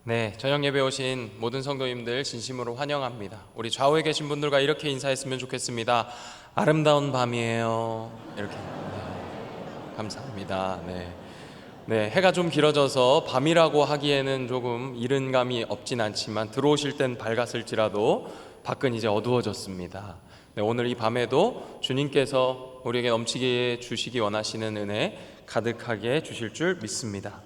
네, 저녁 예배 오신 모든 성도님들 진심으로 환영합니다. 우리 좌우에 계신 분들과 이렇게 인사했으면 좋겠습니다. 아름다운 밤이에요. 이렇게. 네, 감사합니다. 네, 해가 좀 길어져서 밤이라고 하기에는 조금 이른 감이 없진 않지만 들어오실 땐 밝았을지라도 밖은 이제 어두워졌습니다. 네, 오늘 이 밤에도 주님께서 우리에게 넘치게 주시기 원하시는 은혜 가득하게 주실 줄 믿습니다.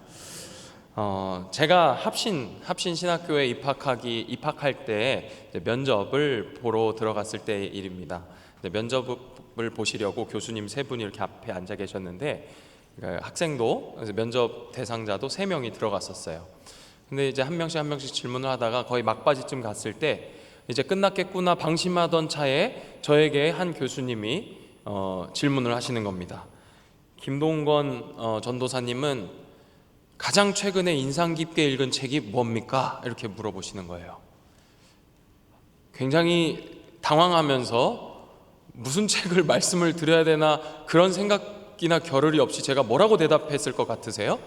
제가 합신 신학교에 입학할 때 면접을 보러 들어갔을 때의 일입니다. 면접을 보시려고 교수님 세 분이 이렇게 앞에 앉아 계셨는데 학생도 면접 대상자도 3명이 들어갔었어요. 근데 이제 한 명씩 질문을 하다가 거의 막바지쯤 갔을 때 이제 끝났겠구나 방심하던 차에 저에게 한 교수님이 질문을 하시는 겁니다. 김동건 전도사님은 가장 최근에 인상 깊게 읽은 책이 뭡니까? 이렇게 물어보시는 거예요. 굉장히 당황하면서 무슨 책을 말씀을 드려야 되나 그런 생각이나 겨를이 없이 제가 뭐라고 대답했을 것 같으세요?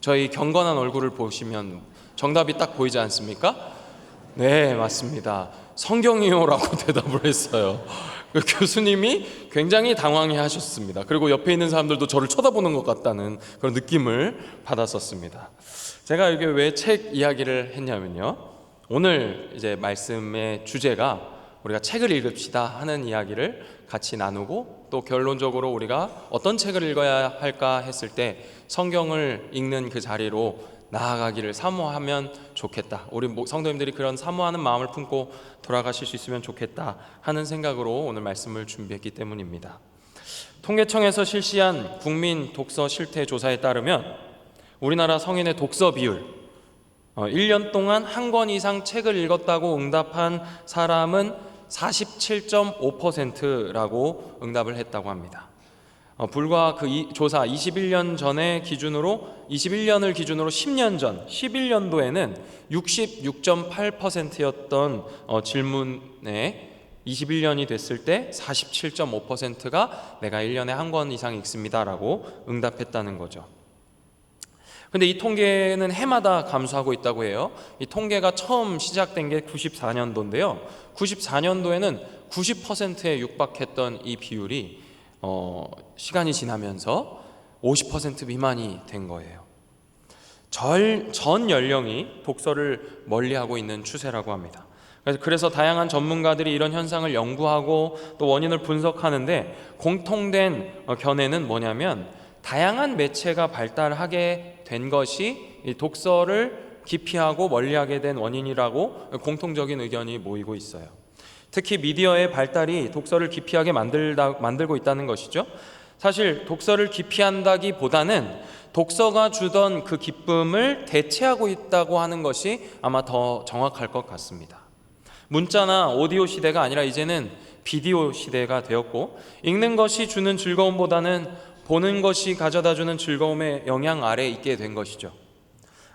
저희 경건한 얼굴을 보시면 정답이 딱 보이지 않습니까? 네, 맞습니다. 성경이요라고 대답을 했어요. 그 교수님이 굉장히 당황해 하셨습니다. 그리고 옆에 있는 사람들도 저를 쳐다보는 것 같다는 그런 느낌을 받았었습니다. 제가 이게 왜 책 이야기를 했냐면요, 오늘 이제 말씀의 주제가 우리가 책을 읽읍시다 하는 이야기를 같이 나누고, 또 결론적으로 우리가 어떤 책을 읽어야 할까 했을 때 성경을 읽는 그 자리로 나아가기를 사모하면 좋겠다, 우리 성도님들이 그런 사모하는 마음을 품고 돌아가실 수 있으면 좋겠다 하는 생각으로 오늘 말씀을 준비했기 때문입니다. 통계청에서 실시한 국민 독서 실태 조사에 따르면 우리나라 성인의 독서 비율, 1년 동안 한 권 이상 책을 읽었다고 응답한 사람은 47.5%라고 응답을 했다고 합니다. 불과 그 조사 21년을 기준으로 10년 전 11년도에는 66.8%였던 질문에 21년이 됐을 때 47.5%가 내가 1년에 한 권 이상 읽습니다 라고 응답했다는 거죠. 근데 이 통계는 해마다 감소하고 있다고 해요. 이 통계가 처음 시작된 게 94년도인데요 94년도에는 90%에 육박했던 이 비율이 시간이 지나면서 50% 미만이 된 거예요. 전 연령이 독서를 멀리하고 있는 추세라고 합니다. 그래서 다양한 전문가들이 이런 현상을 연구하고 또 원인을 분석하는데, 공통된 견해는 뭐냐면 다양한 매체가 발달하게 된 것이 이 독서를 기피하고 멀리하게 된 원인이라고 공통적인 의견이 모이고 있어요. 특히 미디어의 발달이 독서를 기피하게 만들고 있다는 것이죠. 사실 독서를 기피한다기보다는 독서가 주던 그 기쁨을 대체하고 있다고 하는 것이 아마 더 정확할 것 같습니다. 문자나 오디오 시대가 아니라 이제는 비디오 시대가 되었고, 읽는 것이 주는 즐거움보다는 보는 것이 가져다주는 즐거움의 영향 아래 있게 된 것이죠.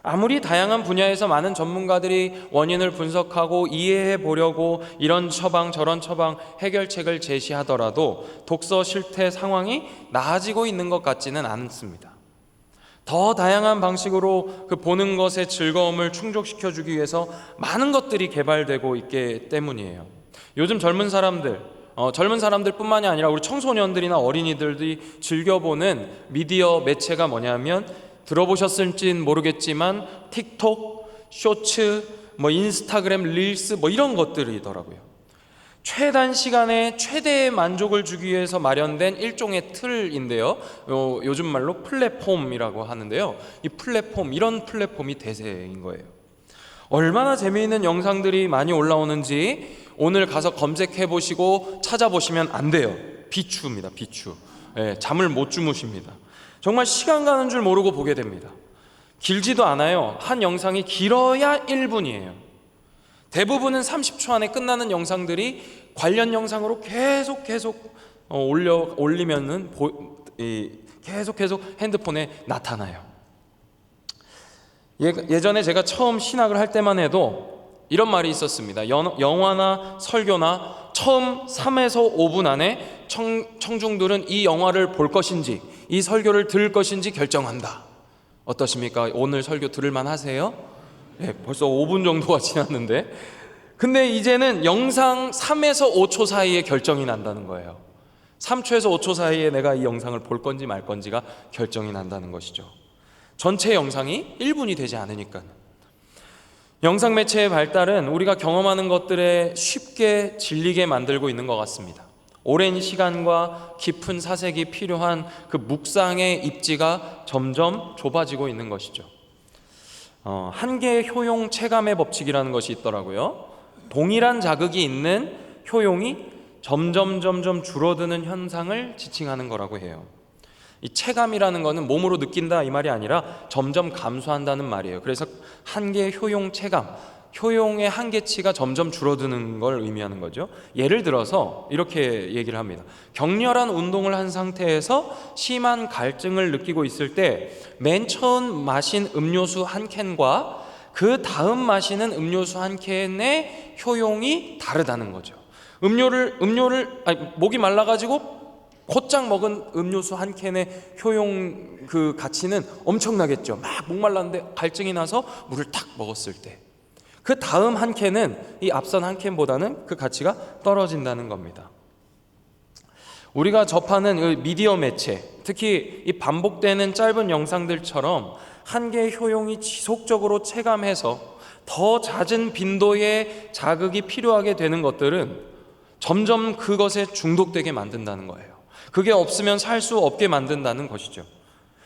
아무리 다양한 분야에서 많은 전문가들이 원인을 분석하고 이해해 보려고 이런 처방 저런 처방 해결책을 제시하더라도 독서 실태 상황이 나아지고 있는 것 같지는 않습니다. 더 다양한 방식으로 그 보는 것의 즐거움을 충족시켜 주기 위해서 많은 것들이 개발되고 있기 때문이에요. 요즘 젊은 사람들 뿐만이 아니라 우리 청소년들이나 어린이들이 즐겨보는 미디어 매체가 뭐냐면, 들어보셨을진 모르겠지만 틱톡, 쇼츠, 인스타그램 릴스 이런 것들이더라고요. 최단 시간에 최대의 만족을 주기 위해서 마련된 일종의 틀인데요, 요즘 말로 플랫폼이라고 하는데요, 이런 플랫폼이 대세인 거예요. 얼마나 재미있는 영상들이 많이 올라오는지 오늘 가서 검색해 보시고 찾아보시면 안 돼요. 비추입니다. 비추. 잠을 못 주무십니다. 정말 시간 가는 줄 모르고 보게 됩니다. 길지도 않아요. 한 영상이 길어야 1분이에요. 대부분은 30초 안에 끝나는 영상들이 관련 영상으로 계속 올리면은 계속 핸드폰에 나타나요. 예전에 제가 처음 신학을 할 때만 해도 이런 말이 있었습니다. 영화나 설교나 처음 3에서 5분 안에 청중들은 이 영화를 볼 것인지 이 설교를 들을 것인지 결정한다. 어떠십니까? 오늘 설교 들을만 하세요? 네, 벌써 5분 정도가 지났는데, 근데 이제는 영상 3에서 5초 사이에 결정이 난다는 거예요. 3초에서 5초 사이에 내가 이 영상을 볼 건지 말 건지가 결정이 난다는 것이죠. 전체 영상이 1분이 되지 않으니까. 영상 매체의 발달은 우리가 경험하는 것들에 쉽게 질리게 만들고 있는 것 같습니다. 오랜 시간과 깊은 사색이 필요한 그 묵상의 입지가 점점 좁아지고 있는 것이죠. 한계의 효용 체감의 법칙이라는 것이 있더라고요. 동일한 자극이 있는 효용이 점점 줄어드는 현상을 지칭하는 거라고 해요. 이 체감이라는 것은 몸으로 느낀다 이 말이 아니라 점점 감소한다는 말이에요. 그래서 한계의 효용 체감, 효용의 한계치가 점점 줄어드는 걸 의미하는 거죠. 예를 들어서 이렇게 얘기를 합니다. 격렬한 운동을 한 상태에서 심한 갈증을 느끼고 있을 때 맨 처음 마신 음료수 한 캔과 그 다음 마시는 음료수 한 캔의 효용이 다르다는 거죠. 목이 말라가지고 곧장 먹은 음료수 한 캔의 효용 그 가치는 엄청나겠죠. 막 목말랐는데 갈증이 나서 물을 탁 먹었을 때 그 다음 한 캔은 이 앞선 한 캔보다는 그 가치가 떨어진다는 겁니다. 우리가 접하는 미디어 매체, 특히 이 반복되는 짧은 영상들처럼 한계의 효용이 지속적으로 체감해서 더 잦은 빈도의 자극이 필요하게 되는 것들은 점점 그것에 중독되게 만든다는 거예요. 그게 없으면 살 수 없게 만든다는 것이죠.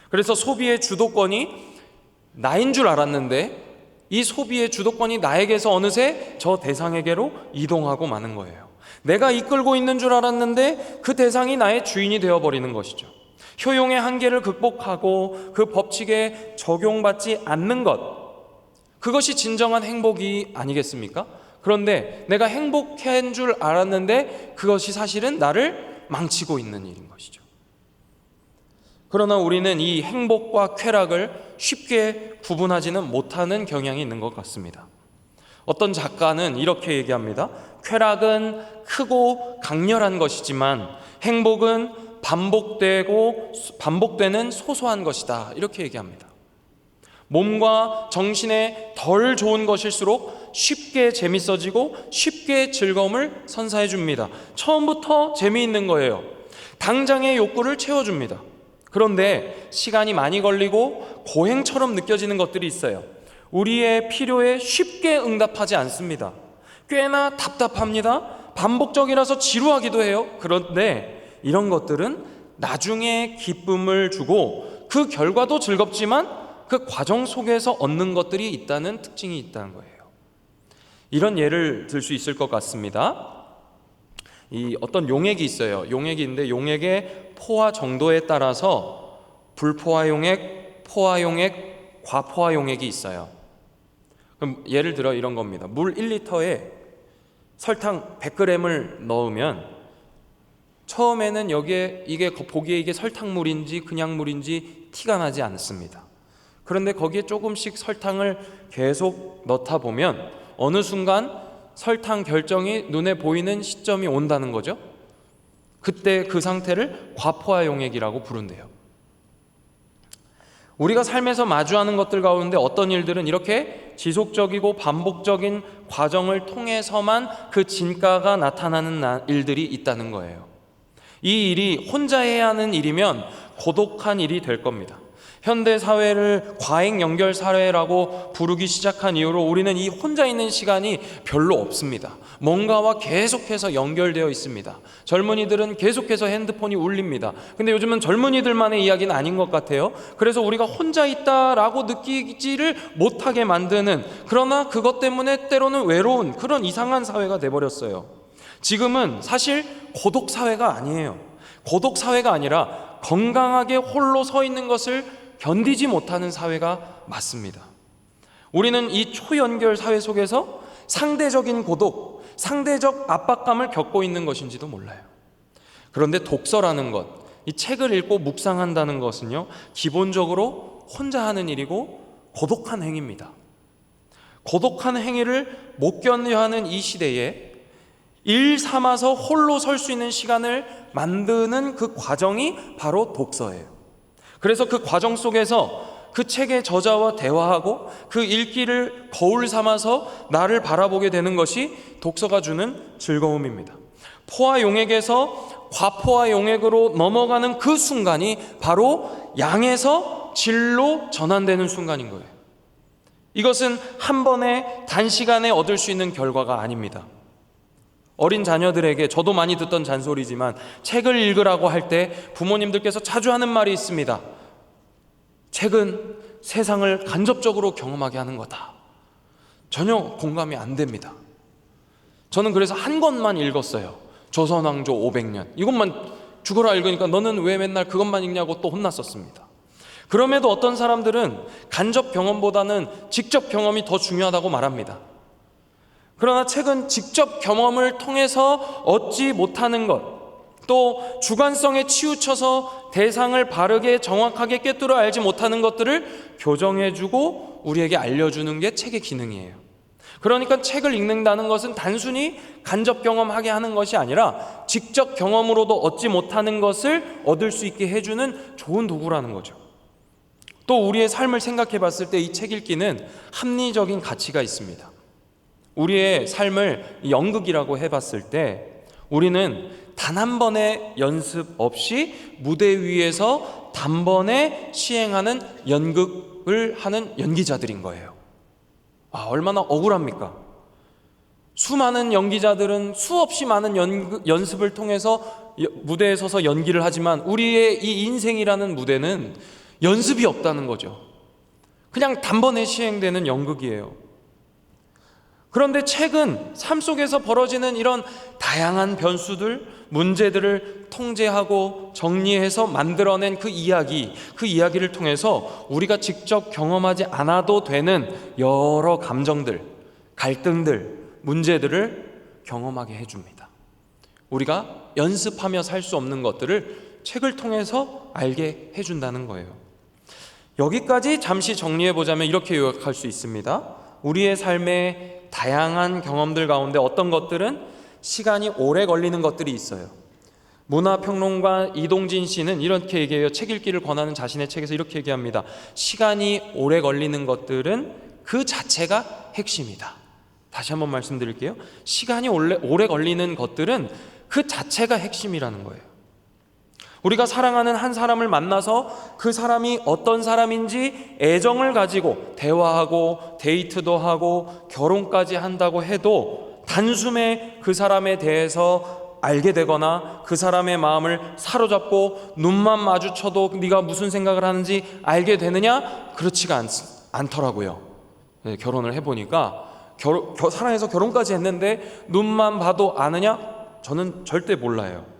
그래서 소비의 주도권이 나인 줄 알았는데 이 소비의 주도권이 나에게서 어느새 저 대상에게로 이동하고 마는 거예요. 내가 이끌고 있는 줄 알았는데 그 대상이 나의 주인이 되어버리는 것이죠. 효용의 한계를 극복하고 그 법칙에 적용받지 않는 것, 그것이 진정한 행복이 아니겠습니까? 그런데 내가 행복한 줄 알았는데 그것이 사실은 나를 망치고 있는 일인 것이죠. 그러나 우리는 이 행복과 쾌락을 쉽게 구분하지는 못하는 경향이 있는 것 같습니다. 어떤 작가는 이렇게 얘기합니다. 쾌락은 크고 강렬한 것이지만 행복은 반복되는 소소한 것이다. 이렇게 얘기합니다. 몸과 정신에 덜 좋은 것일수록 쉽게 재밌어지고 쉽게 즐거움을 선사해 줍니다. 처음부터 재미있는 거예요. 당장의 욕구를 채워줍니다. 그런데 시간이 많이 걸리고 고행처럼 느껴지는 것들이 있어요. 우리의 필요에 쉽게 응답하지 않습니다. 꽤나 답답합니다. 반복적이라서 지루하기도 해요. 그런데 이런 것들은 나중에 기쁨을 주고 그 결과도 즐겁지만 그 과정 속에서 얻는 것들이 있다는 특징이 있다는 거예요. 이런 예를 들 수 있을 것 같습니다. 이 어떤 용액이 있어요. 용액이 있는데 용액의 포화 정도에 따라서 불포화 용액, 포화 용액, 과포화 용액이 있어요. 그럼 예를 들어 이런 겁니다. 물 1리터에 설탕 100g을 넣으면 처음에는 이게 보기에 이게 설탕물인지 그냥 물인지 티가 나지 않습니다. 그런데 거기에 조금씩 설탕을 계속 넣다 보면 어느 순간 설탕 결정이 눈에 보이는 시점이 온다는 거죠. 그때 그 상태를 과포화 용액이라고 부른대요. 우리가 삶에서 마주하는 것들 가운데 어떤 일들은 이렇게 지속적이고 반복적인 과정을 통해서만 그 진가가 나타나는 일들이 있다는 거예요. 이 일이 혼자 해야 하는 일이면 고독한 일이 될 겁니다. 현대 사회를 과잉 연결 사회라고 부르기 시작한 이후로 우리는 이 혼자 있는 시간이 별로 없습니다. 뭔가와 계속해서 연결되어 있습니다. 젊은이들은 계속해서 핸드폰이 울립니다. 근데 요즘은 젊은이들만의 이야기는 아닌 것 같아요. 그래서 우리가 혼자 있다라고 느끼지를 못하게 만드는, 그러나 그것 때문에 때로는 외로운 그런 이상한 사회가 돼버렸어요. 지금은 사실 고독 사회가 아니에요. 고독 사회가 아니라 건강하게 홀로 서 있는 것을 견디지 못하는 사회가 맞습니다. 우리는 이 초연결 사회 속에서 상대적인 고독, 상대적 압박감을 겪고 있는 것인지도 몰라요. 그런데 독서라는 것, 이 책을 읽고 묵상한다는 것은요, 기본적으로 혼자 하는 일이고 고독한 행위입니다. 고독한 행위를 못 견뎌 하는 이 시대에 일 삼아서 홀로 설 수 있는 시간을 만드는 그 과정이 바로 독서예요. 그래서 그 과정 속에서 그 책의 저자와 대화하고 그 읽기를 거울 삼아서 나를 바라보게 되는 것이 독서가 주는 즐거움입니다. 포와 용액에서 과포와 용액으로 넘어가는 그 순간이 바로 양에서 질로 전환되는 순간인 거예요. 이것은 한 번에 단시간에 얻을 수 있는 결과가 아닙니다. 어린 자녀들에게 저도 많이 듣던 잔소리지만 책을 읽으라고 할 때 부모님들께서 자주 하는 말이 있습니다. 책은 세상을 간접적으로 경험하게 하는 거다. 전혀 공감이 안 됩니다. 저는 그래서 한 권만 읽었어요. 조선왕조 500년. 이것만 죽어라 읽으니까 너는 왜 맨날 그것만 읽냐고 또 혼났었습니다. 그럼에도 어떤 사람들은 간접 경험보다는 직접 경험이 더 중요하다고 말합니다. 그러나 책은 직접 경험을 통해서 얻지 못하는 것, 또 주관성에 치우쳐서 대상을 바르게 정확하게 꿰뚫어 알지 못하는 것들을 교정해주고 우리에게 알려주는 게 책의 기능이에요. 그러니까 책을 읽는다는 것은 단순히 간접 경험하게 하는 것이 아니라 직접 경험으로도 얻지 못하는 것을 얻을 수 있게 해주는 좋은 도구라는 거죠. 또 우리의 삶을 생각해 봤을 때 이 책 읽기는 합리적인 가치가 있습니다. 우리의 삶을 연극이라고 해봤을 때 우리는 단 한 번의 연습 없이 무대 위에서 단번에 시행하는 연극을 하는 연기자들인 거예요. 얼마나 억울합니까? 수많은 연기자들은 수없이 많은 연습을 통해서 무대에 서서 연기를 하지만 우리의 이 인생이라는 무대는 연습이 없다는 거죠. 그냥 단번에 시행되는 연극이에요. 그런데 책은 삶 속에서 벌어지는 이런 다양한 변수들, 문제들을 통제하고 정리해서 만들어낸 그 이야기를 통해서 우리가 직접 경험하지 않아도 되는 여러 감정들, 갈등들, 문제들을 경험하게 해줍니다. 우리가 연습하며 살 수 없는 것들을 책을 통해서 알게 해준다는 거예요. 여기까지 잠시 정리해보자면 이렇게 요약할 수 있습니다. 우리의 삶의 다양한 경험들 가운데 어떤 것들은 시간이 오래 걸리는 것들이 있어요. 문화평론가 이동진 씨는 이렇게 얘기해요. 책 읽기를 권하는 자신의 책에서 이렇게 얘기합니다. 시간이 오래 걸리는 것들은 그 자체가 핵심이다. 다시 한번 말씀드릴게요. 시간이 오래 걸리는 것들은 그 자체가 핵심이라는 거예요. 우리가 사랑하는 한 사람을 만나서 그 사람이 어떤 사람인지 애정을 가지고 대화하고 데이트도 하고 결혼까지 한다고 해도 단숨에 그 사람에 대해서 알게 되거나 그 사람의 마음을 사로잡고 눈만 마주쳐도 네가 무슨 생각을 하는지 알게 되느냐? 그렇지가 않더라고요. 네, 결혼을 해보니까 사랑해서 결혼까지 했는데 눈만 봐도 아느냐? 저는 절대 몰라요.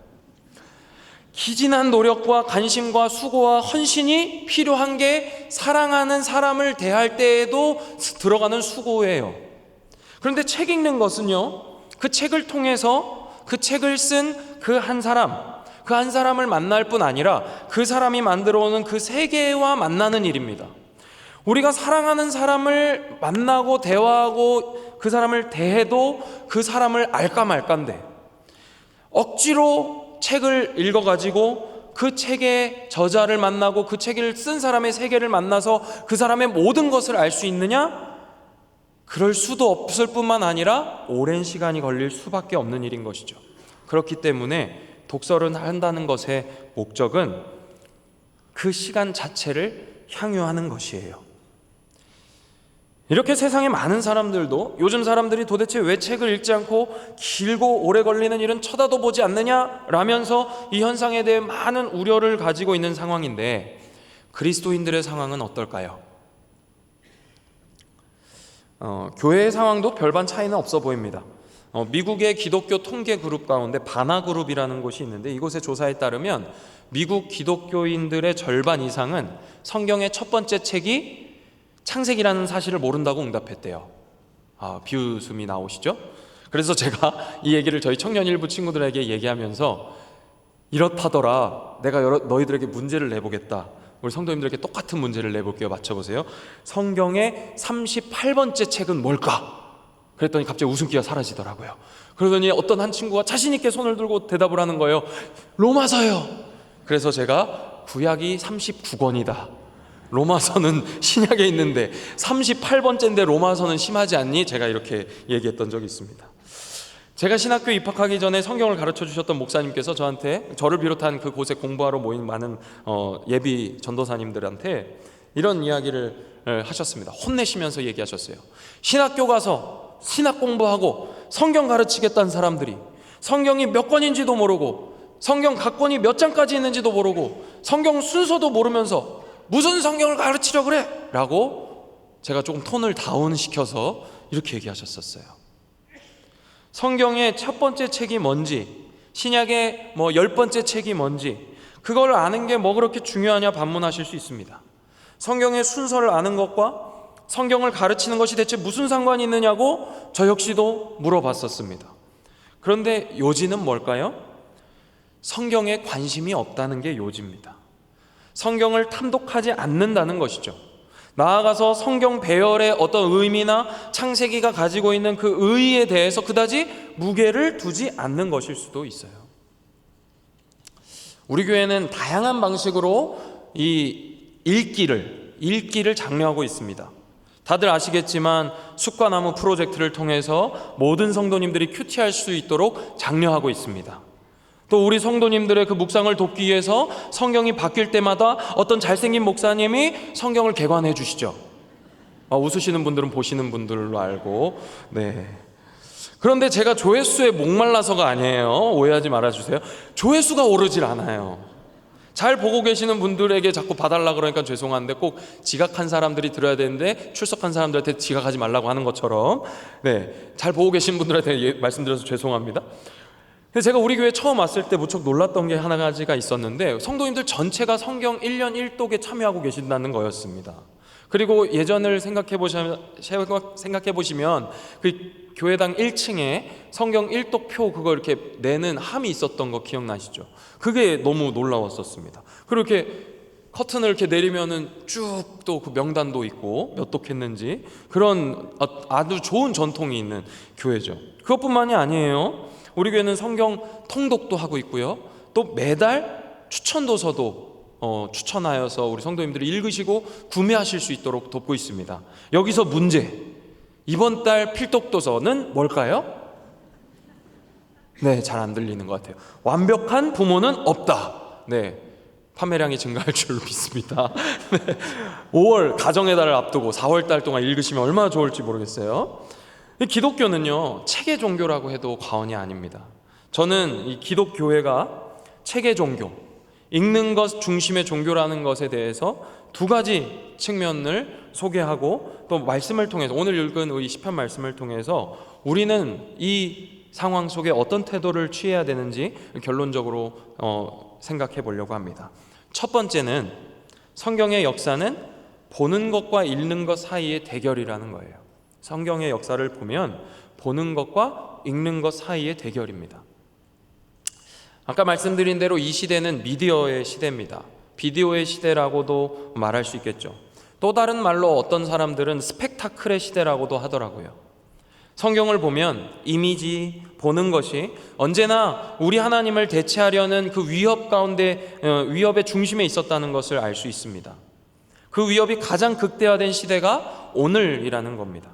기진한 노력과 관심과 수고와 헌신이 필요한 게 사랑하는 사람을 대할 때에도 들어가는 수고예요. 그런데 책 읽는 것은요, 그 책을 통해서 그 책을 쓴 그 한 사람을 만날 뿐 아니라 그 사람이 만들어 오는 그 세계와 만나는 일입니다. 우리가 사랑하는 사람을 만나고 대화하고 그 사람을 대해도 그 사람을 알까 말까인데 억지로 책을 읽어가지고 그 책의 저자를 만나고 그 책을 쓴 사람의 세계를 만나서 그 사람의 모든 것을 알 수 있느냐? 그럴 수도 없을 뿐만 아니라 오랜 시간이 걸릴 수밖에 없는 일인 것이죠. 그렇기 때문에 독서를 한다는 것의 목적은 그 시간 자체를 향유하는 것이에요. 이렇게 세상에 많은 사람들도 요즘 사람들이 도대체 왜 책을 읽지 않고 길고 오래 걸리는 일은 쳐다도 보지 않느냐라면서 이 현상에 대해 많은 우려를 가지고 있는 상황인데 그리스도인들의 상황은 어떨까요? 교회의 상황도 별반 차이는 없어 보입니다. 미국의 기독교 통계 그룹 가운데 바나 그룹이라는 곳이 있는데 이곳의 조사에 따르면 미국 기독교인들의 절반 이상은 성경의 첫 번째 책이 창세기라는 사실을 모른다고 응답했대요. 비웃음이 나오시죠? 그래서 제가 이 얘기를 저희 청년일부 친구들에게 얘기하면서 이렇다더라, 내가 너희들에게 문제를 내보겠다. 우리 성도님들에게 똑같은 문제를 내볼게요. 맞춰보세요. 성경의 38번째 책은 뭘까? 그랬더니 갑자기 웃음기가 사라지더라고요. 그러더니 어떤 한 친구가 자신 있게 손을 들고 대답을 하는 거예요. 로마서요. 그래서 제가 구약이 39권이다. 로마서는 신약에 있는데 38번째인데 로마서는 심하지 않니? 제가 이렇게 얘기했던 적이 있습니다. 제가 신학교 입학하기 전에 성경을 가르쳐 주셨던 목사님께서 저한테, 저를 비롯한 그곳에 공부하러 모인 많은 예비 전도사님들한테 이런 이야기를 하셨습니다. 혼내시면서 얘기하셨어요. 신학교 가서 신학 공부하고 성경 가르치겠다는 사람들이 성경이 몇 권인지도 모르고 성경 각 권이 몇 장까지 있는지도 모르고 성경 순서도 모르면서 무슨 성경을 가르치려고 그래? 라고 제가 조금 톤을 다운시켜서 이렇게 얘기하셨었어요. 성경의 첫 번째 책이 뭔지, 신약의 10번째 책이 뭔지, 그걸 아는 게 뭐 그렇게 중요하냐 반문하실 수 있습니다. 성경의 순서를 아는 것과 성경을 가르치는 것이 대체 무슨 상관이 있느냐고 저 역시도 물어봤었습니다. 그런데 요지는 뭘까요? 성경에 관심이 없다는 게 요지입니다. 성경을 탐독하지 않는다는 것이죠. 나아가서 성경 배열의 어떤 의미나 창세기가 가지고 있는 그 의의에 대해서 그다지 무게를 두지 않는 것일 수도 있어요. 우리 교회는 다양한 방식으로 이 읽기를 장려하고 있습니다. 다들 아시겠지만 숲과나무 프로젝트를 통해서 모든 성도님들이 큐티할 수 있도록 장려하고 있습니다. 또 우리 성도님들의 그 묵상을 돕기 위해서 성경이 바뀔 때마다 어떤 잘생긴 목사님이 성경을 개관해 주시죠. 웃으시는 분들은 보시는 분들로 알고. 네. 그런데 제가 조회수에 목말라서가 아니에요. 오해하지 말아주세요. 조회수가 오르질 않아요. 잘 보고 계시는 분들에게 자꾸 봐달라 그러니까 죄송한데, 꼭 지각한 사람들이 들어야 되는데 출석한 사람들한테 지각하지 말라고 하는 것처럼, 네, 잘 보고 계신 분들한테 말씀드려서 죄송합니다. 근데 제가 우리 교회 처음 왔을 때 무척 놀랐던 게 하나 가지가 있었는데, 성도님들 전체가 성경 1년 1독에 참여하고 계신다는 거였습니다. 그리고 예전을 생각해 보시면 그 교회당 1층에 성경 1독표 그거 이렇게 내는 함이 있었던 거 기억나시죠? 그게 너무 놀라웠었습니다. 그리고 이렇게 커튼을 이렇게 내리면은 쭉 또 그 명단도 있고 몇 독 했는지, 그런 아주 좋은 전통이 있는 교회죠. 그것뿐만이 아니에요. 우리 교회는 성경 통독도 하고 있고요. 또 매달 추천도서도 추천하여서 우리 성도님들이 읽으시고 구매하실 수 있도록 돕고 있습니다. 여기서 문제, 이번 달 필독도서는 뭘까요? 네, 잘 안 들리는 것 같아요. 완벽한 부모는 없다. 네, 판매량이 증가할 줄로 믿습니다. 네, 5월 가정의 달을 앞두고 4월 달 동안 읽으시면 얼마나 좋을지 모르겠어요. 기독교는요, 체계 종교라고 해도 과언이 아닙니다. 저는 이 기독교회가 체계 종교, 읽는 것 중심의 종교라는 것에 대해서 두 가지 측면을 소개하고, 또 말씀을 통해서, 오늘 읽은 이 시편 말씀을 통해서 우리는 이 상황 속에 어떤 태도를 취해야 되는지 결론적으로 생각해 보려고 합니다. 첫 번째는, 성경의 역사는 보는 것과 읽는 것 사이의 대결이라는 거예요. 성경의 역사를 보면 보는 것과 읽는 것 사이의 대결입니다. 아까 말씀드린 대로 이 시대는 미디어의 시대입니다. 비디오의 시대라고도 말할 수 있겠죠. 또 다른 말로 어떤 사람들은 스펙타클의 시대라고도 하더라고요. 성경을 보면 이미지, 보는 것이 언제나 우리 하나님을 대체하려는 그 위협 가운데, 위협의 중심에 있었다는 것을 알 수 있습니다. 그 위협이 가장 극대화된 시대가 오늘이라는 겁니다.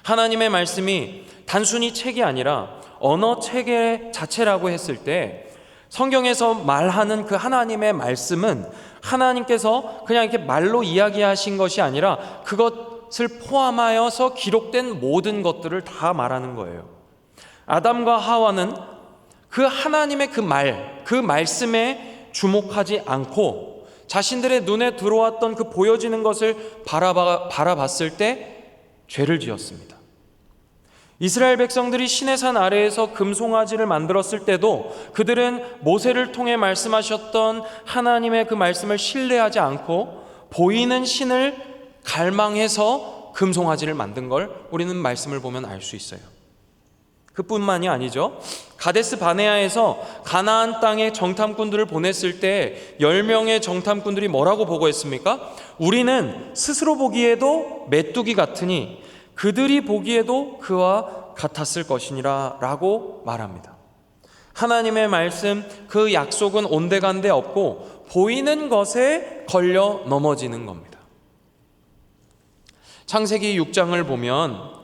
하나님의 말씀이 단순히 책이 아니라 언어 체계 자체라고 했을 때, 성경에서 말하는 그 하나님의 말씀은 하나님께서 그냥 이렇게 말로 이야기하신 것이 아니라 그것을 포함하여서 기록된 모든 것들을 다 말하는 거예요. 아담과 하와는 그 하나님의 그 말씀에 주목하지 않고 자신들의 눈에 들어왔던 그 보여지는 것을 바라봤을 때 죄를 지었습니다. 이스라엘 백성들이 시내산 아래에서 금송아지를 만들었을 때도 그들은 모세를 통해 말씀하셨던 하나님의 그 말씀을 신뢰하지 않고 보이는 신을 갈망해서 금송아지를 만든 걸 우리는 말씀을 보면 알 수 있어요. 그뿐만이 아니죠. 가데스 바네아에서 가나안 땅에 정탐꾼들을 보냈을 때 10명의 정탐꾼들이 뭐라고 보고했습니까? 우리는 스스로 보기에도 메뚜기 같으니 그들이 보기에도 그와 같았을 것이니라 라고 말합니다. 하나님의 말씀, 그 약속은 온데간데 없고 보이는 것에 걸려 넘어지는 겁니다. 창세기 6장을 보면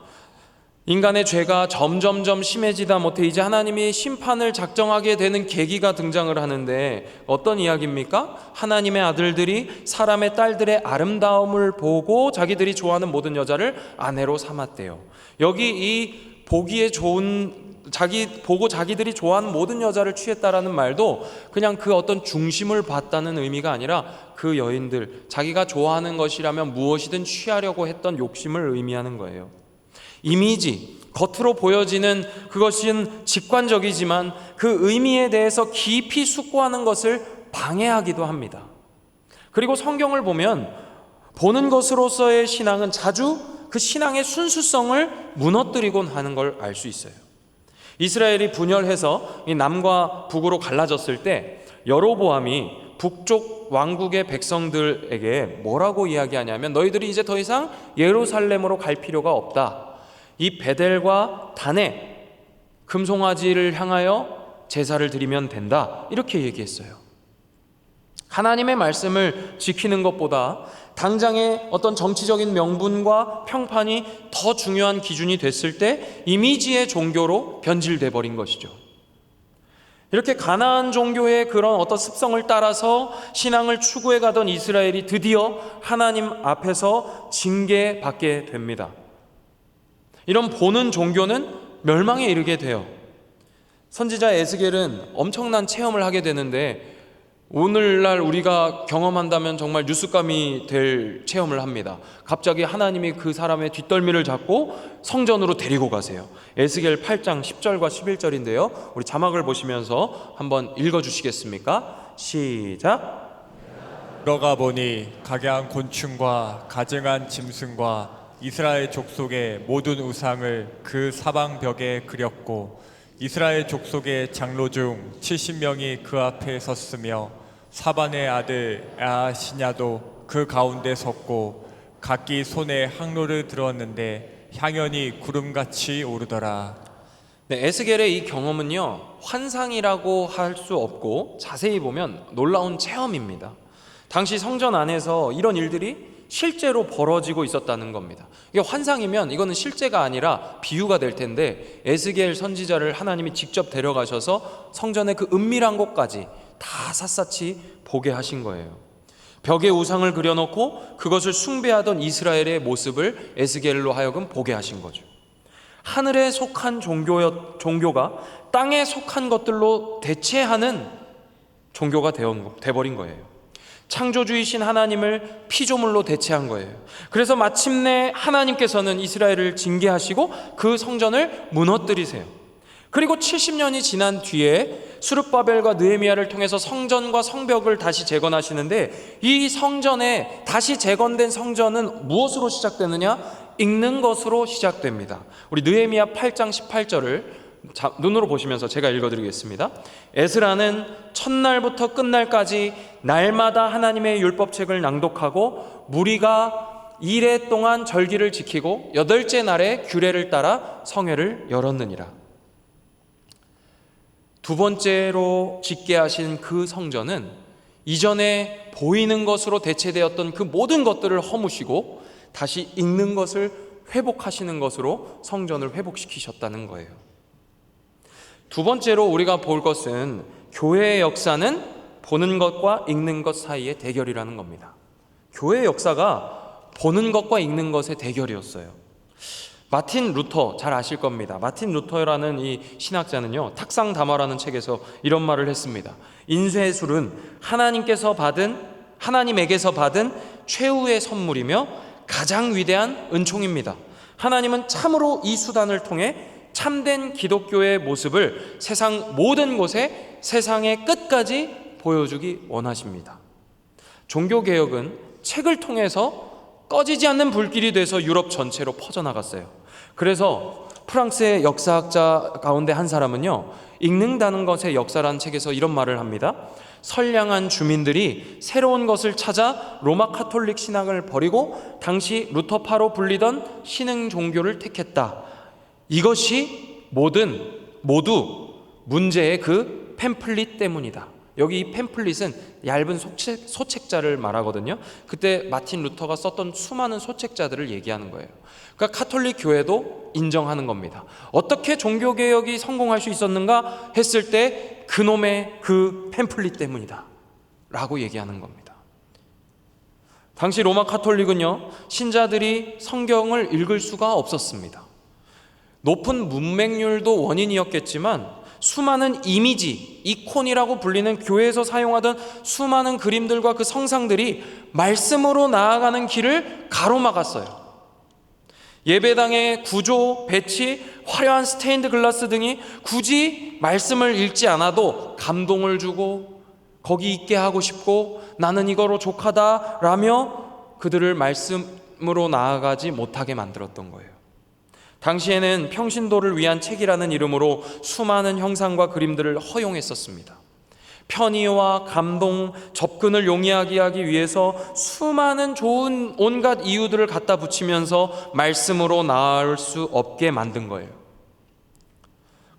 인간의 죄가 점점점 심해지다 못해 이제 하나님이 심판을 작정하게 되는 계기가 등장을 하는데 어떤 이야기입니까? 하나님의 아들들이 사람의 딸들의 아름다움을 보고 자기들이 좋아하는 모든 여자를 아내로 삼았대요. 여기 이 보기에 좋은 보고 자기들이 좋아하는 모든 여자를 취했다라는 말도 그냥 그 어떤 중심을 봤다는 의미가 아니라 그 여인들, 자기가 좋아하는 것이라면 무엇이든 취하려고 했던 욕심을 의미하는 거예요. 이미지, 겉으로 보여지는 그것은 직관적이지만 그 의미에 대해서 깊이 숙고하는 것을 방해하기도 합니다. 그리고 성경을 보면 보는 것으로서의 신앙은 자주 그 신앙의 순수성을 무너뜨리곤 하는 걸 알 수 있어요. 이스라엘이 분열해서 이 남과 북으로 갈라졌을 때 여로보암이 북쪽 왕국의 백성들에게 뭐라고 이야기하냐면 너희들이 이제 더 이상 예루살렘으로 갈 필요가 없다. 이 베델과 단에 금송아지를 향하여 제사를 드리면 된다. 이렇게 얘기했어요. 하나님의 말씀을 지키는 것보다 당장의 어떤 정치적인 명분과 평판이 더 중요한 기준이 됐을 때 이미지의 종교로 변질돼 버린 것이죠. 이렇게 가나안 종교의 그런 어떤 습성을 따라서 신앙을 추구해 가던 이스라엘이 드디어 하나님 앞에서 징계받게 됩니다. 이런 보는 종교는 멸망에 이르게 돼요. 선지자 에스겔은 엄청난 체험을 하게 되는데 오늘날 우리가 경험한다면 정말 뉴스감이 될 체험을 합니다. 갑자기 하나님이 그 사람의 뒷덜미를 잡고 성전으로 데리고 가세요. 에스겔 8장 10절과 11절인데요. 우리 자막을 보시면서 한번 읽어주시겠습니까? 시작. 들어가 보니 각양 곤충과 가증한 짐승과 이스라엘 족속의 모든 우상을 그 사방벽에 그렸고 이스라엘 족속의 장로 중 70명이 그 앞에 섰으며 사반의 아들 아하시냐도 그 가운데 섰고 각기 손에 항로를 들었는데 향연이 구름같이 오르더라. 네, 에스겔의 이 경험은요 환상이라고 할 수 없고 자세히 보면 놀라운 체험입니다. 당시 성전 안에서 이런 일들이 실제로 벌어지고 있었다는 겁니다. 이게 환상이면 이거는 실제가 아니라 비유가 될 텐데 에스겔 선지자를 하나님이 직접 데려가셔서 성전의 그 은밀한 곳까지 다 샅샅이 보게 하신 거예요. 벽에 우상을 그려놓고 그것을 숭배하던 이스라엘의 모습을 에스겔로 하여금 보게 하신 거죠. 하늘에 속한 종교가 땅에 속한 것들로 대체하는 종교가 되어버린 거예요. 창조주이신 하나님을 피조물로 대체한 거예요. 그래서 마침내 하나님께서는 이스라엘을 징계하시고 그 성전을 무너뜨리세요. 그리고 70년이 지난 뒤에 스룹바벨과 느헤미야를 통해서 성전과 성벽을 다시 재건하시는데 이 성전에 다시 재건된 성전은 무엇으로 시작되느냐? 읽는 것으로 시작됩니다. 우리 느헤미야 8장 18절을 눈으로 보시면서 제가 읽어드리겠습니다. 에스라는 첫날부터 끝날까지 날마다 하나님의 율법책을 낭독하고 무리가 이레 동안 절기를 지키고 여덟째 날에 규례를 따라 성회를 열었느니라. 두 번째로 짓게 하신 그 성전은 이전에 보이는 것으로 대체되었던 그 모든 것들을 허무시고 다시 읽는 것을 회복하시는 것으로 성전을 회복시키셨다는 거예요. 두 번째로 우리가 볼 것은 교회의 역사는 보는 것과 읽는 것 사이의 대결이라는 겁니다. 교회의 역사가 보는 것과 읽는 것의 대결이었어요. 마틴 루터 잘 아실 겁니다. 마틴 루터라는 이 신학자는요 탁상담화라는 책에서 이런 말을 했습니다. 인쇄술은 하나님에게서 받은 최후의 선물이며 가장 위대한 은총입니다. 하나님은 참으로 이 수단을 통해 참된 기독교의 모습을 세상 모든 곳에 세상의 끝까지 보여주기 원하십니다. 종교개혁은 책을 통해서 꺼지지 않는 불길이 돼서 유럽 전체로 퍼져나갔어요. 그래서 프랑스의 역사학자 가운데 한 사람은요 읽는다는 것의 역사라는 책에서 이런 말을 합니다. 선량한 주민들이 새로운 것을 찾아 로마 카톨릭 신앙을 버리고 당시 루터파로 불리던 신흥 종교를 택했다. 이것이 모두 문제의 그 팸플릿 때문이다. 여기 이 팸플릿은 얇은 소책자를 말하거든요. 그때 마틴 루터가 썼던 수많은 소책자들을 얘기하는 거예요. 그러니까 카톨릭 교회도 인정하는 겁니다. 어떻게 종교개혁이 성공할 수 있었는가 했을 때 그놈의 그 팸플릿 때문이다 라고 얘기하는 겁니다. 당시 로마 카톨릭은요, 신자들이 성경을 읽을 수가 없었습니다. 높은 문맹률도 원인이었겠지만 수많은 이미지, 이콘이라고 불리는 교회에서 사용하던 수많은 그림들과 그 성상들이 말씀으로 나아가는 길을 가로막았어요. 예배당의 구조, 배치, 화려한 스테인드 글라스 등이 굳이 말씀을 읽지 않아도 감동을 주고 거기 있게 하고 싶고 나는 이거로 족하다 라며 그들을 말씀으로 나아가지 못하게 만들었던 거예요. 당시에는 평신도를 위한 책이라는 이름으로 수많은 형상과 그림들을 허용했었습니다. 편의와 감동, 접근을 용이하게 하기 위해서 수많은 좋은 온갖 이유들을 갖다 붙이면서 말씀으로 나아올 수 없게 만든 거예요.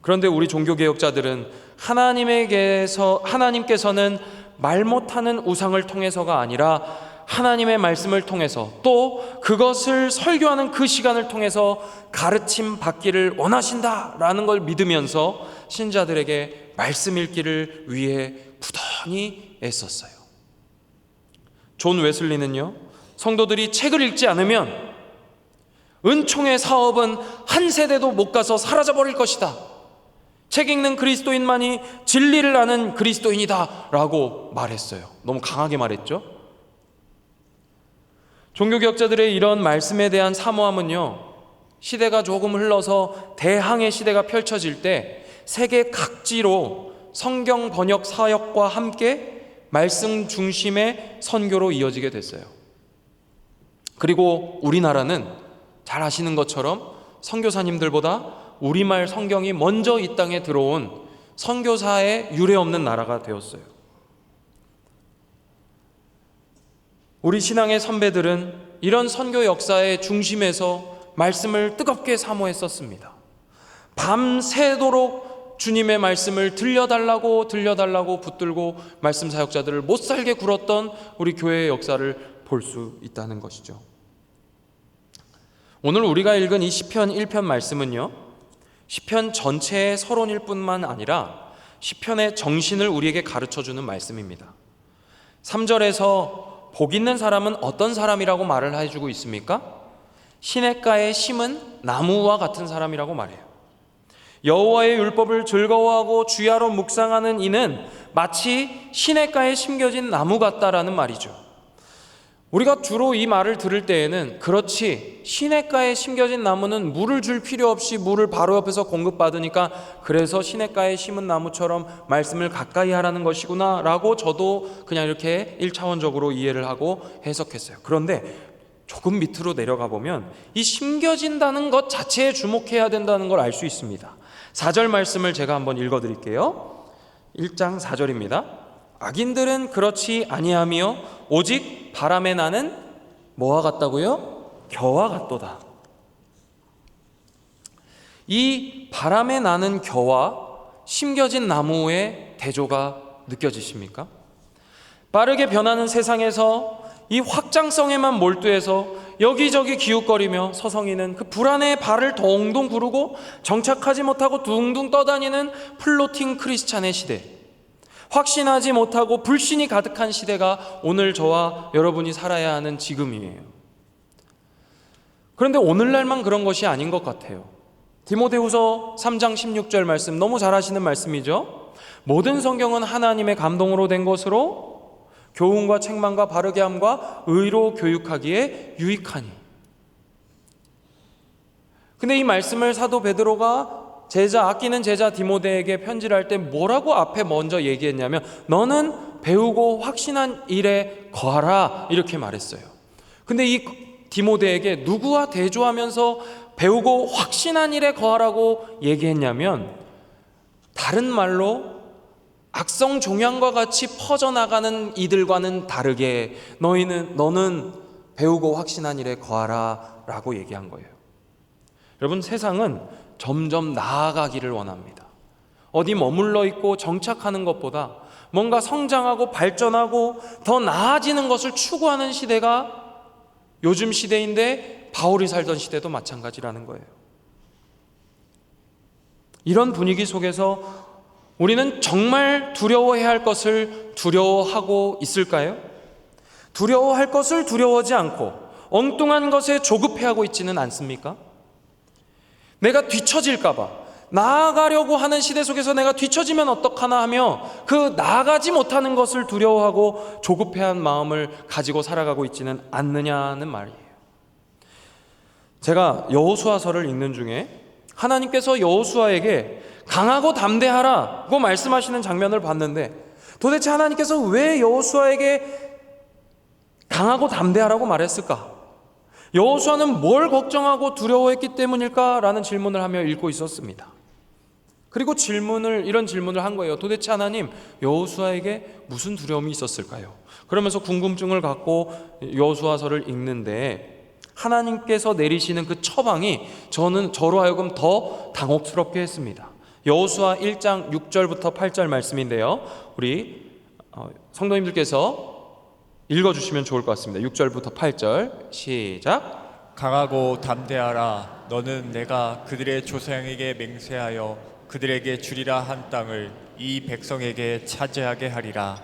그런데 우리 종교개혁자들은 하나님께서는 말 못하는 우상을 통해서가 아니라 하나님의 말씀을 통해서 또 그것을 설교하는 그 시간을 통해서 가르침 받기를 원하신다라는 걸 믿으면서 신자들에게 말씀 읽기를 위해 부단히 애썼어요. 존 웨슬리는요, 성도들이 책을 읽지 않으면 은총의 사업은 한 세대도 못 가서 사라져버릴 것이다. 책 읽는 그리스도인만이 진리를 아는 그리스도인이다 라고 말했어요. 너무 강하게 말했죠. 종교개혁자들의 이런 말씀에 대한 사모함은요, 시대가 조금 흘러서 대항해 시대가 펼쳐질 때 세계 각지로 성경 번역 사역과 함께 말씀 중심의 선교로 이어지게 됐어요. 그리고 우리나라는 잘 아시는 것처럼 선교사님들보다 우리말 성경이 먼저 이 땅에 들어온 선교사의 유례없는 나라가 되었어요. 우리 신앙의 선배들은 이런 선교 역사의 중심에서 말씀을 뜨겁게 사모했었습니다. 밤새도록 주님의 말씀을 들려달라고 붙들고 말씀 사역자들을 못살게 굴었던 우리 교회의 역사를 볼 수 있다는 것이죠. 오늘 우리가 읽은 이 시편 1편 말씀은요, 시편 전체의 서론일 뿐만 아니라 시편의 정신을 우리에게 가르쳐주는 말씀입니다. 3절에서 복 있는 사람은 어떤 사람이라고 말을 해주고 있습니까? 시냇가에 심은 나무와 같은 사람이라고 말해요. 여호와의 율법을 즐거워하고 주야로 묵상하는 이는 마치 시냇가에 심겨진 나무 같다라는 말이죠. 우리가 주로 이 말을 들을 때에는 그렇지, 시냇가에 심겨진 나무는 물을 줄 필요 없이 물을 바로 옆에서 공급받으니까 그래서 시냇가에 심은 나무처럼 말씀을 가까이 하라는 것이구나 라고 저도 그냥 이렇게 1차원적으로 이해를 하고 해석했어요. 그런데 조금 밑으로 내려가 보면 이 심겨진다는 것 자체에 주목해야 된다는 걸 알 수 있습니다. 4절 말씀을 제가 한번 읽어드릴게요. 1장 4절입니다. 악인들은 그렇지 아니하며 오직 바람에 나는 뭐와 같다고요? 겨와 같도다. 이 바람에 나는 겨와 심겨진 나무의 대조가 느껴지십니까? 빠르게 변하는 세상에서 이 확장성에만 몰두해서 여기저기 기웃거리며 서성이는 그 불안에 발을 동동 구르고 정착하지 못하고 둥둥 떠다니는 플로팅 크리스찬의 시대, 확신하지 못하고 불신이 가득한 시대가 오늘 저와 여러분이 살아야 하는 지금이에요. 그런데 오늘날만 그런 것이 아닌 것 같아요. 디모데후서 3장 16절 말씀, 너무 잘 아시는 말씀이죠. 모든 성경은 하나님의 감동으로 된 것으로 교훈과 책망과 바르게 함과 의로 교육하기에 유익하니. 근데 이 말씀을 사도 베드로가 아끼는 제자 디모데에게 편지를 할 때 뭐라고 앞에 먼저 얘기했냐면, 너는 배우고 확신한 일에 거하라 이렇게 말했어요. 근데 이 디모데에게 누구와 대조하면서 배우고 확신한 일에 거하라고 얘기했냐면, 다른 말로 악성 종양과 같이 퍼져나가는 이들과는 다르게 너는 배우고 확신한 일에 거하라 라고 얘기한 거예요. 여러분, 세상은 점점 나아가기를 원합니다. 어디 머물러 있고 정착하는 것보다 뭔가 성장하고 발전하고 더 나아지는 것을 추구하는 시대가 요즘 시대인데 바울이 살던 시대도 마찬가지라는 거예요. 이런 분위기 속에서 우리는 정말 두려워해야 할 것을 두려워하고 있을까요? 두려워할 것을 두려워하지 않고 엉뚱한 것에 조급해하고 있지는 않습니까? 내가 뒤처질까봐, 나아가려고 하는 시대 속에서 내가 뒤처지면 어떡하나 하며 그 나아가지 못하는 것을 두려워하고 조급해한 마음을 가지고 살아가고 있지는 않느냐는 말이에요. 제가 여호수아서를 읽는 중에 하나님께서 여호수아에게 강하고 담대하라고 말씀하시는 장면을 봤는데, 도대체 하나님께서 왜 여호수아에게 강하고 담대하라고 말했을까? 여호수아는 뭘 걱정하고 두려워했기 때문일까라는 질문을 하며 읽고 있었습니다. 그리고 이런 질문을 한 거예요. 도대체 하나님, 여호수아에게 무슨 두려움이 있었을까요? 그러면서 궁금증을 갖고 여호수아서를 읽는데 하나님께서 내리시는 그 처방이 저로 하여금 더 당혹스럽게 했습니다. 여호수아 1장 6절부터 8절 말씀인데요, 우리 성도님들께서 읽어주시면 좋을 것 같습니다. 6절부터 8절 시작. 강하고 담대하라. 너는 내가 그들의 조상에게 맹세하여 그들에게 주리라 한 땅을 이 백성에게 차지하게 하리라.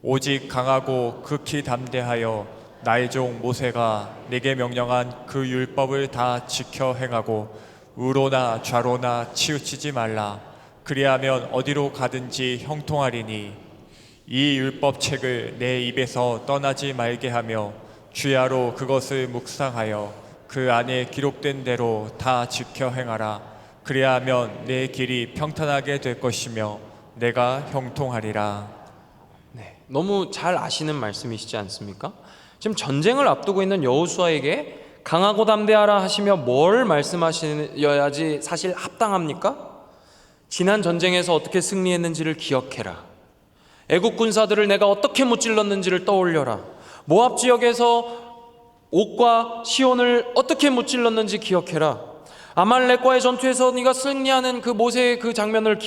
오직 강하고 극히 담대하여 나의 종 모세가 내게 명령한 그 율법을 다 지켜 행하고 우로나 좌로나 치우치지 말라. 그리하면 어디로 가든지 형통하리니 이 율법책을 내 입에서 떠나지 말게 하며 주야로 그것을 묵상하여 그 안에 기록된 대로 다 지켜 행하라. 그리하면 내 길이 평탄하게 될 것이며 내가 형통하리라. 너무 잘 아시는 말씀이시지 않습니까? 지금 전쟁을 앞두고 있는 여호수아에게 강하고 담대하라 하시며 뭘 말씀하셔야지 사실 합당합니까? 지난 전쟁에서 어떻게 승리했는지를 기억해라. 애국 군사들을 내가 어떻게 무찔렀는지를 떠올려라. 모압 지역에서 옥과 시온을 어떻게 무찔렀는지 기억해라. 아말렉과의 전투에서 네가 승리하는 그 모세의 그 장면을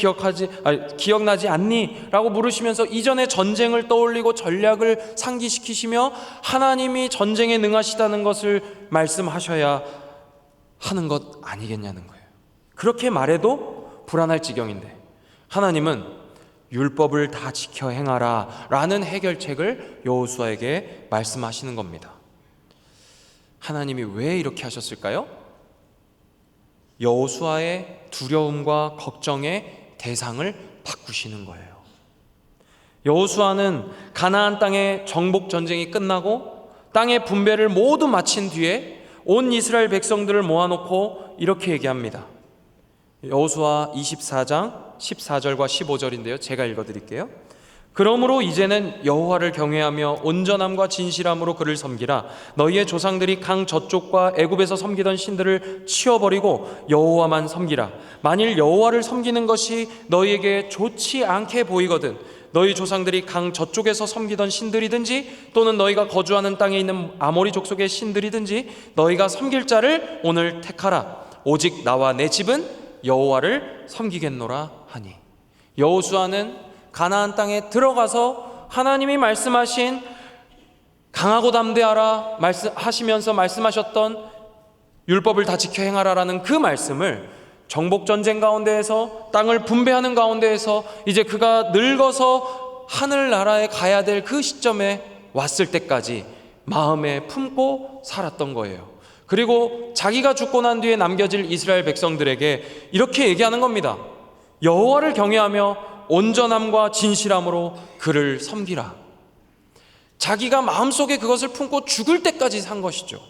기억나지 않니? 라고 물으시면서 이전의 전쟁을 떠올리고 전략을 상기시키시며 하나님이 전쟁에 능하시다는 것을 말씀하셔야 하는 것 아니겠냐는 거예요. 그렇게 말해도 불안할 지경인데 하나님은 율법을 다 지켜 행하라 라는 해결책을 여호수아에게 말씀하시는 겁니다. 하나님이 왜 이렇게 하셨을까요? 여호수아의 두려움과 걱정의 대상을 바꾸시는 거예요. 여호수아는 가나안 땅의 정복 전쟁이 끝나고 땅의 분배를 모두 마친 뒤에 온 이스라엘 백성들을 모아놓고 이렇게 얘기합니다. 여호수아 24장 14절과 15절인데요, 제가 읽어드릴게요. 그러므로 이제는 여호와를 경외하며 온전함과 진실함으로 그를 섬기라. 너희의 조상들이 강 저쪽과 애굽에서 섬기던 신들을 치워버리고 여호와만 섬기라. 만일 여호와를 섬기는 것이 너희에게 좋지 않게 보이거든 너희 조상들이 강 저쪽에서 섬기던 신들이든지 또는 너희가 거주하는 땅에 있는 아모리 족속의 신들이든지 너희가 섬길 자를 오늘 택하라. 오직 나와 내 집은 여호와를 섬기겠노라 하니. 여호수아는 가나안 땅에 들어가서 하나님이 말씀하신 강하고 담대하라 하시면서 말씀하셨던 율법을 다 지켜 행하라라는 그 말씀을 정복 전쟁 가운데에서 땅을 분배하는 가운데에서 이제 그가 늙어서 하늘나라에 가야 될 그 시점에 왔을 때까지 마음에 품고 살았던 거예요. 그리고 자기가 죽고 난 뒤에 남겨질 이스라엘 백성들에게 이렇게 얘기하는 겁니다. 여호와를 경외하며 온전함과 진실함으로 그를 섬기라. 자기가 마음속에 그것을 품고 죽을 때까지 산 것이죠.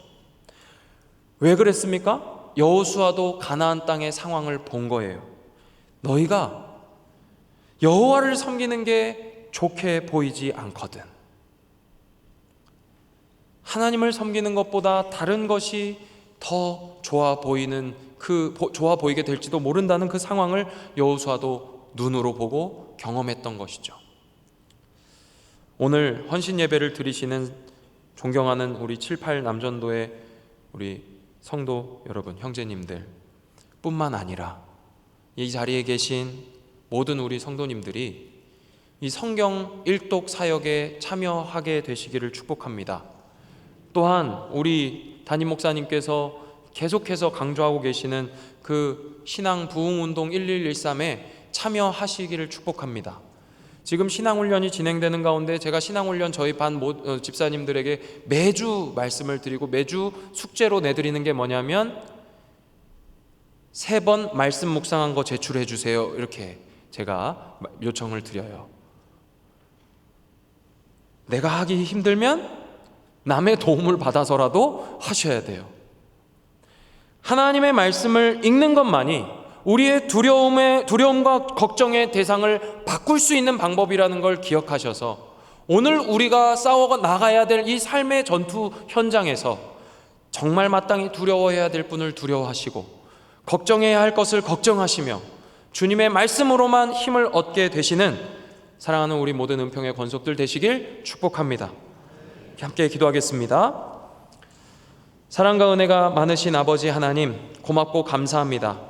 왜 그랬습니까? 여호수아도 가나안 땅의 상황을 본 거예요. 너희가 여호와를 섬기는 게 좋게 보이지 않거든. 하나님을 섬기는 것보다 다른 것이 더 좋아 보이게 될지도 모른다는 그 상황을 여호수아도 눈으로 보고 경험했던 것이죠. 오늘 헌신 예배를 드리시는 존경하는 우리 7, 8 남전도의 우리 성도 여러분, 형제님들 뿐만 아니라 이 자리에 계신 모든 우리 성도님들이 이 성경 일독 사역에 참여하게 되시기를 축복합니다. 또한 우리 담임 목사님께서 계속해서 강조하고 계시는 그 신앙 부흥운동 1113에 참여하시기를 축복합니다. 지금 신앙훈련이 진행되는 가운데 제가 신앙훈련 저희 반 집사님들에게 매주 말씀을 드리고 매주 숙제로 내드리는 게 뭐냐면 3번 말씀 묵상한 거 제출해 주세요. 이렇게 제가 요청을 드려요. 내가 하기 힘들면 남의 도움을 받아서라도 하셔야 돼요. 하나님의 말씀을 읽는 것만이 우리의 두려움과 걱정의 대상을 바꿀 수 있는 방법이라는 걸 기억하셔서 오늘 우리가 싸워 나가야 될 이 삶의 전투 현장에서 정말 마땅히 두려워해야 될 분을 두려워하시고 걱정해야 할 것을 걱정하시며 주님의 말씀으로만 힘을 얻게 되시는 사랑하는 우리 모든 은평의 권속들 되시길 축복합니다. 함께 기도하겠습니다. 사랑과 은혜가 많으신 아버지 하나님, 고맙고 감사합니다.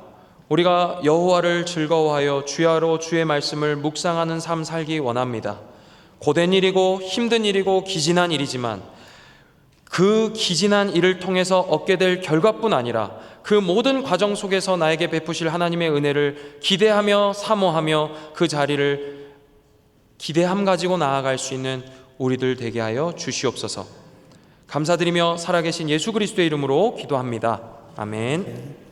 우리가 여호와를 즐거워하여 주야로 주의 말씀을 묵상하는 삶 살기 원합니다. 고된 일이고 힘든 일이고 기진한 일이지만 그 기진한 일을 통해서 얻게 될 결과뿐 아니라 그 모든 과정 속에서 나에게 베푸실 하나님의 은혜를 기대하며 사모하며 그 자리를 기대함 가지고 나아갈 수 있는 우리들 되게 하여 주시옵소서. 감사드리며 살아계신 예수 그리스도의 이름으로 기도합니다. 아멘.